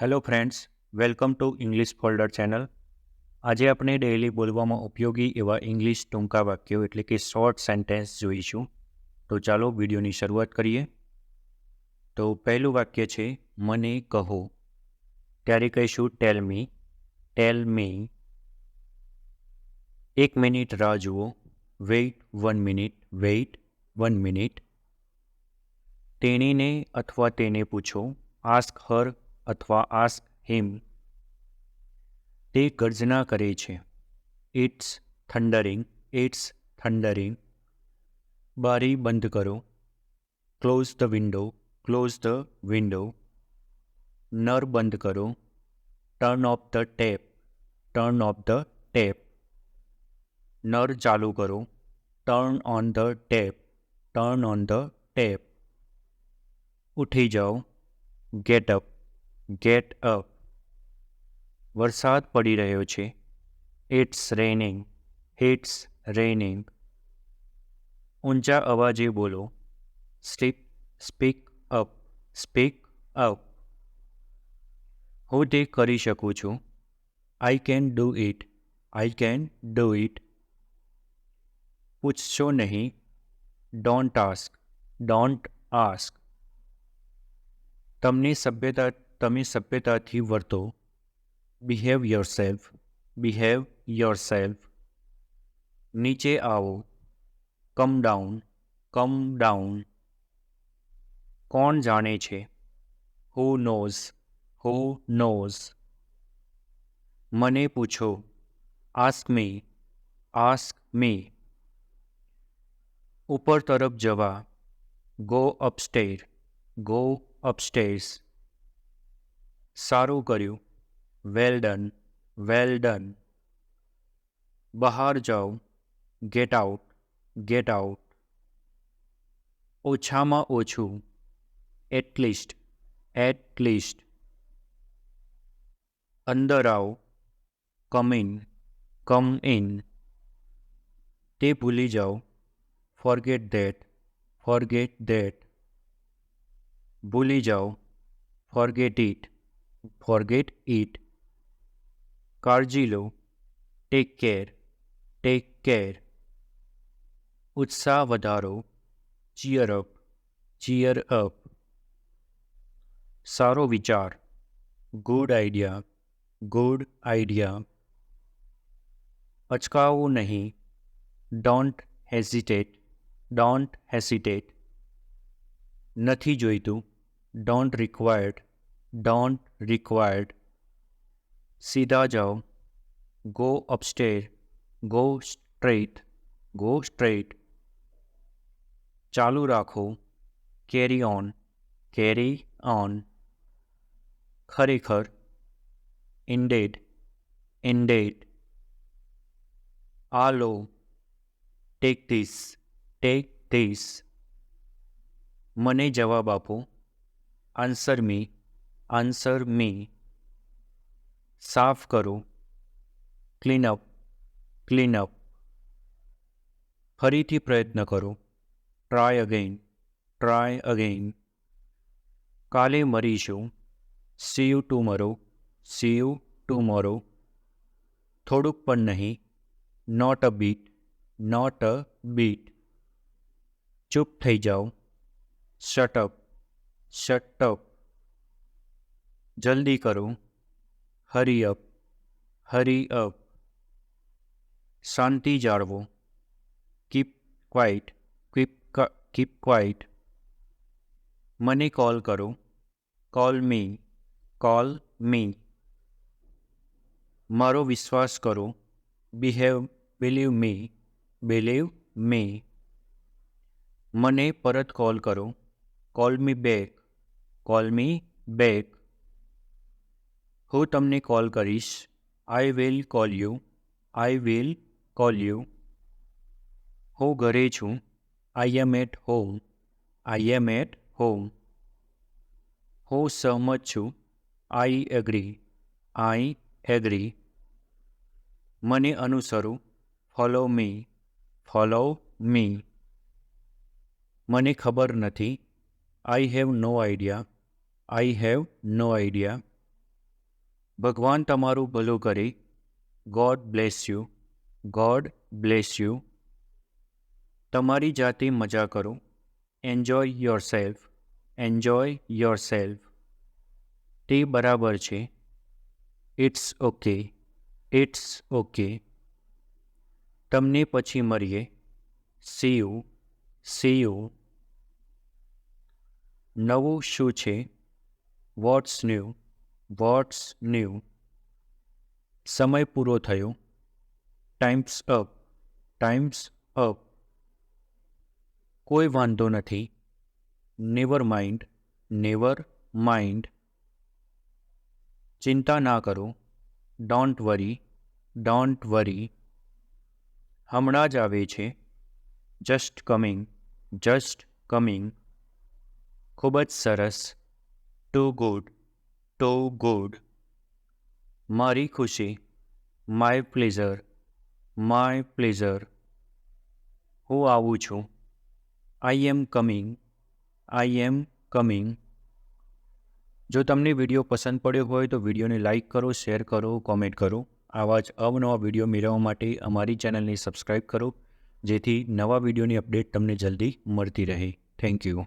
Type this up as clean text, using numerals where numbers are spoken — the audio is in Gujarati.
Hello friends, welcome to English folder channel. આજે આપણે ડેઇલી બોલવામાં ઉપયોગી એવા ઇંગ્લિશ ટૂંકા વાક્યો એટલે કે શોર્ટ સેન્ટેન્સ જોઈશું. તો ચાલો વિડીયોની શરૂઆત કરીએ. તો પહેલું વાક્ય છે મને કહો. ત્યારે કહીશું ટેલ મી. ટેલ મી. 1 મિનિટ રાહ જુઓ. Wait 1 minute. Wait 1 minute. તેણીને અથવા તેને પૂછો. આસ્ક હર અથવા આસ્ક હિમ. તે ગર્જના કરે છે. It's thundering. It's thundering. બારી બંધ કરો. Close the window. Close the window. નળ બંધ કરો. Turn off the tap. Turn off the tap. નળ ચાલુ કરો. Turn on the tap. Turn on the tap. ઉઠી જાઓ. Get up. Get up. વરસાદ પડી રહ્યો છે. It's raining. It's raining. ઊંચા અવાજે બોલો. Speak up. Speak up. હું તે કરી શકું છું. I can do it. I can do it. પૂછશો નહીં. Don't ask. Don't ask. તમે સભ્યતાથી વર્તો. Behave yourself. Behave yourself. નીચે આવો. Come down. Come down. કોણ જાણે છે. Who knows. Who knows. મને પૂછો. Ask me. Ask me. ઉપર તરફ જવા. Go upstair. Go upstairs. સારું કર્યું. Well done. Well done. બહાર જાઓ. Get out. Get out. ઓછામાં ઓછું. એટલીસ્ટ. એટલીસ્ટ. અંદર આવો. Come in. Come in. તે ભૂલી જાઓ. Forget that. Forget that. ભૂલી જાઓ. Forget it. Forget it. કાળજી લો. Take care. Take care. ઉત્સાહ વધારો. Cheer up. Cheer up. સારો વિચાર. Good idea. Good idea. અચકાવું નહીં. Don't hesitate. Don't hesitate. નથી જોઈતું. Don't required. Don't required. સીધા જાઓ. Go upstair. Go straight. Go straight. ચાલુ રાખો. Carry on. Carry on. ખરેખર. ઇન્ડેડ. ઇન્ડેડ. આ લો. Take this. Take this. મને જવાબ આપો. Answer me. Answer me. સાફ કરો. Clean up. Clean up. ફરીથી પ્રયત્ન કરો. Try again. Try again. કાલે મળીશું. See you tomorrow. See you tomorrow. થોડુંક પણ નહીં. Not a bit. Not a bit. ચૂપ થઈ જાઓ. Shut up. Shut up. જલ્દી કરો. Hurry up. Hurry up. શાંતિ જાળવો. Keep quiet. Keep quiet. મને કોલ કરો. Call me. Call me. મારો વિશ્વાસ કરો. Believe me. Believe me. મને પરત કોલ કરો. Call me back. Call me back. હું તમને કોલ કરીશ. I will call you. I will call you. હું ઘરે છું. I am at home. I am at home. હું સહમત છું. I agree. I agree. મને અનુસરો. Follow me. Follow me. મને ખબર નથી. I have no idea. I have no idea. ભગવાન તમારું ભલું કરે. God bless you. God bless you. તમારી જાતે મજા કરો. Enjoy yourself. Enjoy yourself. તે બરાબર છે. It's okay. It's okay. તમને પછી મળીએ. See you. See you. નવું શું છે? What's new. What's new. સમય પૂરો થયો. Time's up. Time's up. કોઈ વાંધો નથી. Never mind. Never mind. ચિંતા ના કરો. Don't worry. Don't worry. હમણાં જ આવે છે. Just coming. Just coming. ખૂબ જ સરસ. Too good. Too good. મારી ખુશી. My pleasure. My pleasure. હું આવું છું. I am coming. I am coming. જો તમને વિડીયો પસંદ પડ્યો હોય તો વિડીયોને લાઇક કરો, શેર કરો, કોમેન્ટ કરો. આવા જ અવનવા વિડીયો મેળવવા માટે અમારી ચેનલને સબસ્ક્રાઈબ કરો, જેથી નવા વિડીયોની અપડેટ તમને જલ્દી મળતી રહે. Thank you.